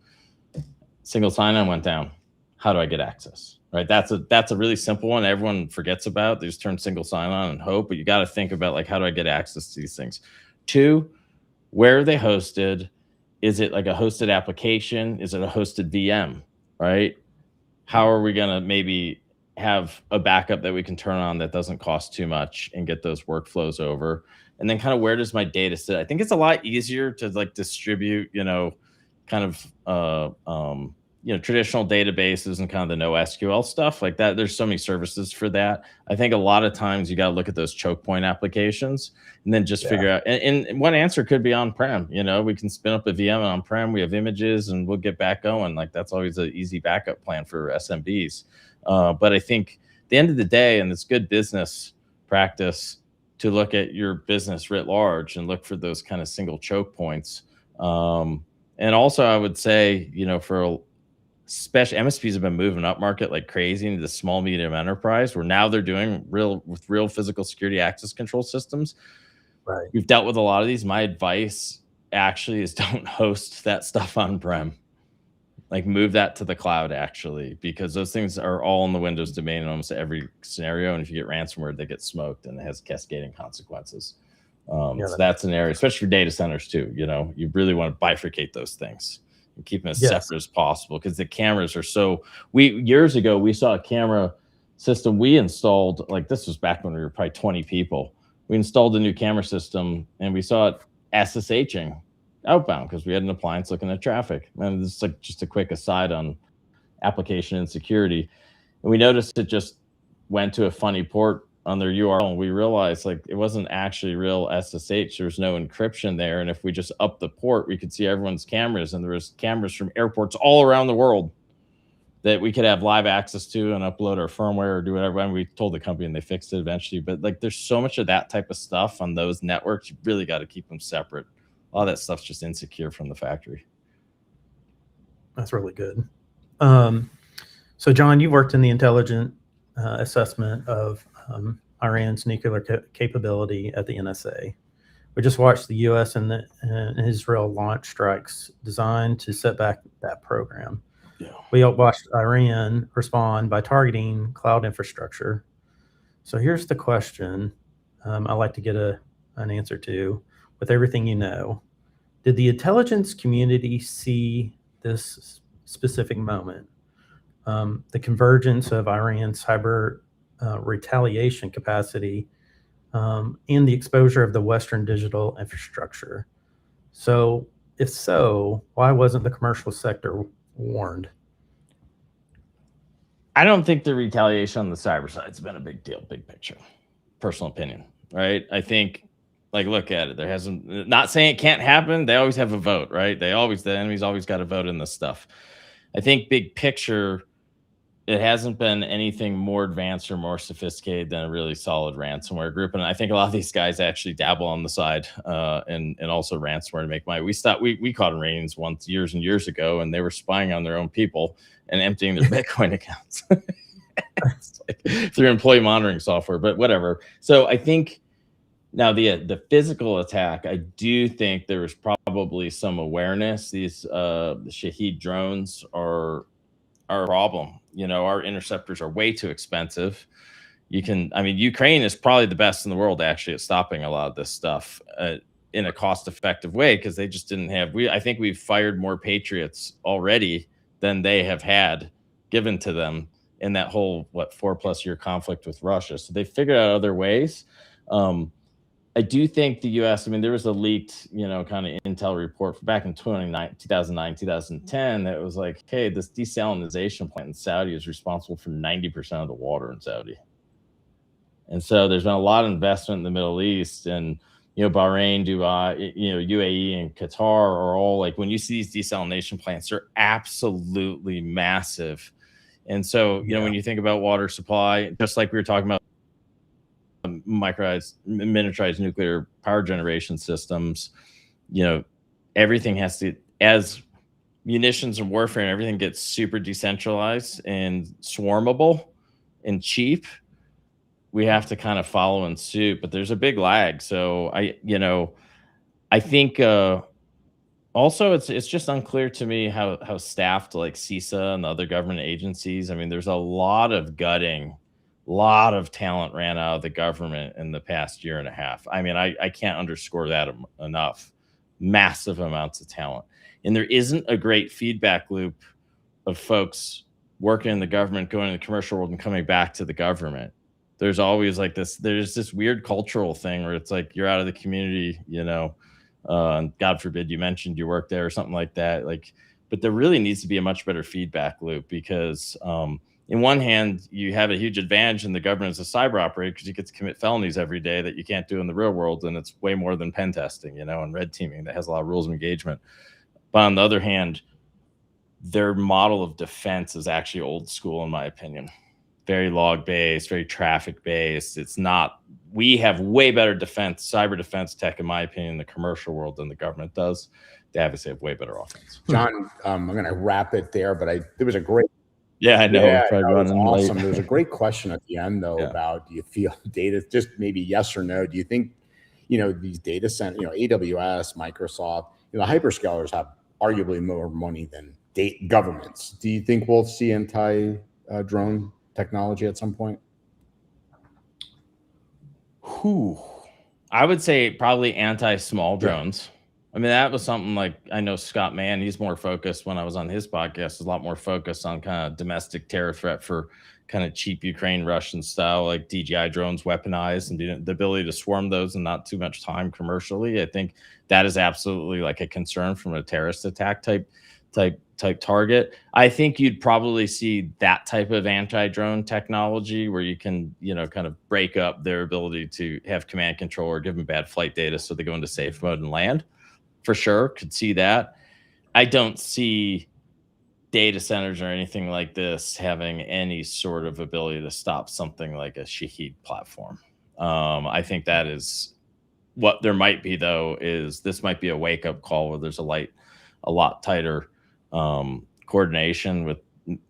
single sign-on went down, how do I get access? Right? That's a really simple one. Everyone forgets about. They just turn single sign-on and hope, but you got to think about like, how do I get access to these things? 2, where are they hosted? Is it like a hosted application? Is it a hosted VM? Right? How are we going to maybe have a backup that we can turn on that doesn't cost too much and get those workflows over? And then kind of where does my data sit? I think it's a lot easier to like distribute, kind of traditional databases and kind of the NoSQL stuff like that. There's so many services for that. I think a lot of times you got to look at those choke point applications and then just figure out. And one answer could be on-prem. We can spin up a VM on-prem. We have images, and we'll get back going. Like that's always an easy backup plan for SMBs. But I think at the end of the day, and it's good business practice to look at your business writ large and look for those kind of single choke points. And also, I would say, for special MSPs have been moving up market like crazy into the small medium enterprise, where now they're doing real physical security access control systems. Right. We've dealt with a lot of these. My advice actually is don't host that stuff on-prem. Like move that to the cloud actually, because those things are all in the Windows domain in almost every scenario. And if you get ransomware, they get smoked and it has cascading consequences. So that's an area, especially for data centers too. You really want to bifurcate those things and keep them as separate as possible, because the cameras are years ago, we saw a camera system we installed, like this was back when we were probably 20 people. We installed a new camera system and we saw it SSHing outbound because we had an appliance looking at traffic. And this is like just a quick aside on application and security. And we noticed it just went to a funny port on their URL, and we realized like it wasn't actually real SSH. There's no encryption there. And if we just up the port, we could see everyone's cameras, and there was cameras from airports all around the world that we could have live access to and upload our firmware or do whatever. And we told the company and they fixed it eventually. But like there's so much of that type of stuff on those networks. You really got to keep them separate. A lot of that stuff's just insecure from the factory. That's really good. So John, you worked in the intelligent assessment of Iran's nuclear capability at the NSA. We just watched the U.S. and Israel launch strikes designed to set back that program. Yeah. We watched Iran respond by targeting cloud infrastructure. So here's the question I'd like to get an answer to. With everything you know, did the intelligence community see this specific moment, the convergence of Iran's cyber retaliation capacity and the exposure of the Western digital infrastructure? So if so, why wasn't the commercial sector warned? I don't think the retaliation on the cyber side has been a big deal, big picture. Personal opinion, right? I think, like, look at it. There hasn't, not saying it can't happen. They always have a vote, right? The enemy's always got a vote in this stuff. I think big picture, it hasn't been anything more advanced or more sophisticated than a really solid ransomware group. And I think a lot of these guys actually dabble on the side and also ransomware to make money. We caught Iranians once years and years ago, and they were spying on their own people and emptying their Bitcoin accounts through employee monitoring software, but whatever. So I think now the physical attack, I do think there was probably some awareness. These Shahed drones are a problem. Our interceptors are way too expensive. Ukraine is probably the best in the world actually at stopping a lot of this stuff in a cost-effective way, because they just didn't have. I think we've fired more Patriots already than they have had given to them in that whole 4+ year conflict with Russia. So they figured out other ways. I do think the U.S. There was a leaked, kind of intel report back in 2009, 2010 that was like, hey, this desalination plant in Saudi is responsible for 90% of the water in Saudi. And so there's been a lot of investment in the Middle East, and Bahrain, Dubai, UAE, and Qatar are all like, when you see these desalination plants, they're absolutely massive. And so when you think about water supply, just like we were talking about miniaturized nuclear power generation systems, everything has to, as munitions and warfare and everything gets super decentralized and swarmable and cheap, we have to kind of follow in suit, but there's a big lag. So I think also it's just unclear to me how staffed like CISA and the other government agencies. There's a lot of gutting. A lot of talent ran out of the government in the past year and a half. I can't underscore that enough. Massive amounts of talent. And there isn't a great feedback loop of folks working in the government, going to the commercial world and coming back to the government. There's always like this, there's this weird cultural thing where it's like you're out of the community, And God forbid you mentioned you work there or something like that. Like, but there really needs to be a much better feedback loop because in one hand, you have a huge advantage in the government as a cyber operator because you get to commit felonies every day that you can't do in the real world. And it's way more than pen testing, and red teaming that has a lot of rules of engagement. But on the other hand, their model of defense is actually old school, in my opinion. Very log based, very traffic based. It's not, we have way better defense, cyber defense tech, in my opinion, in the commercial world than the government does. They obviously have way better offense. John, I'm going to wrap it there, but there was a great. Yeah, I know. Yeah, probably running awesome. late. There was a great question at the end, though, about do you feel data, just maybe yes or no, do you think, these data centers, AWS, Microsoft, the hyperscalers have arguably more money than governments. Do you think we'll see anti-drone technology at some point? I would say probably anti-small drones. I mean, that was something like, I know Scott Mann, he's more focused when I was on his podcast, a lot more focused on kind of domestic terror threat for kind of cheap Ukraine, Russian style, like DJI drones weaponized and the ability to swarm those and not too much time commercially. I think that is absolutely like a concern from a terrorist attack type target. I think you'd probably see that type of anti-drone technology where you can, kind of break up their ability to have command control or give them bad flight data so they go into safe mode and land. For sure, could see that. I don't see data centers or anything like this having any sort of ability to stop something like a Shaheed platform. I think that is what there might be, though, is this might be a wake-up call where there's a lot tighter coordination with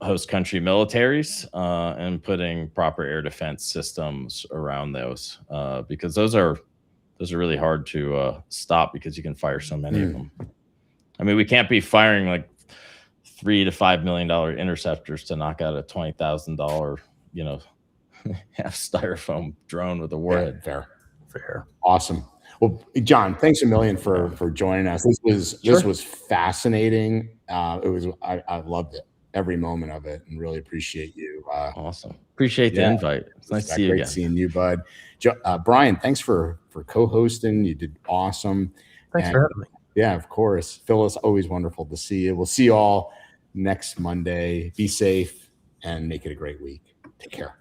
host country militaries and putting proper air defense systems around those because those are really hard to stop because you can fire so many of them. I mean, we can't be firing like $3 to $5 million interceptors to knock out a $20,000, half styrofoam drone with a warhead. Yeah, fair. Awesome. Well, John, thanks a million for joining us. This was fascinating. I loved it, every moment of it, and really appreciate you. Awesome. Appreciate the invite. It's nice to see you again. Great seeing you, bud. Brian, thanks for co-hosting. You did awesome. Thanks for having me. Yeah, of course. Phyllis, always wonderful to see you. We'll see you all next Monday. Be safe and make it a great week. Take care.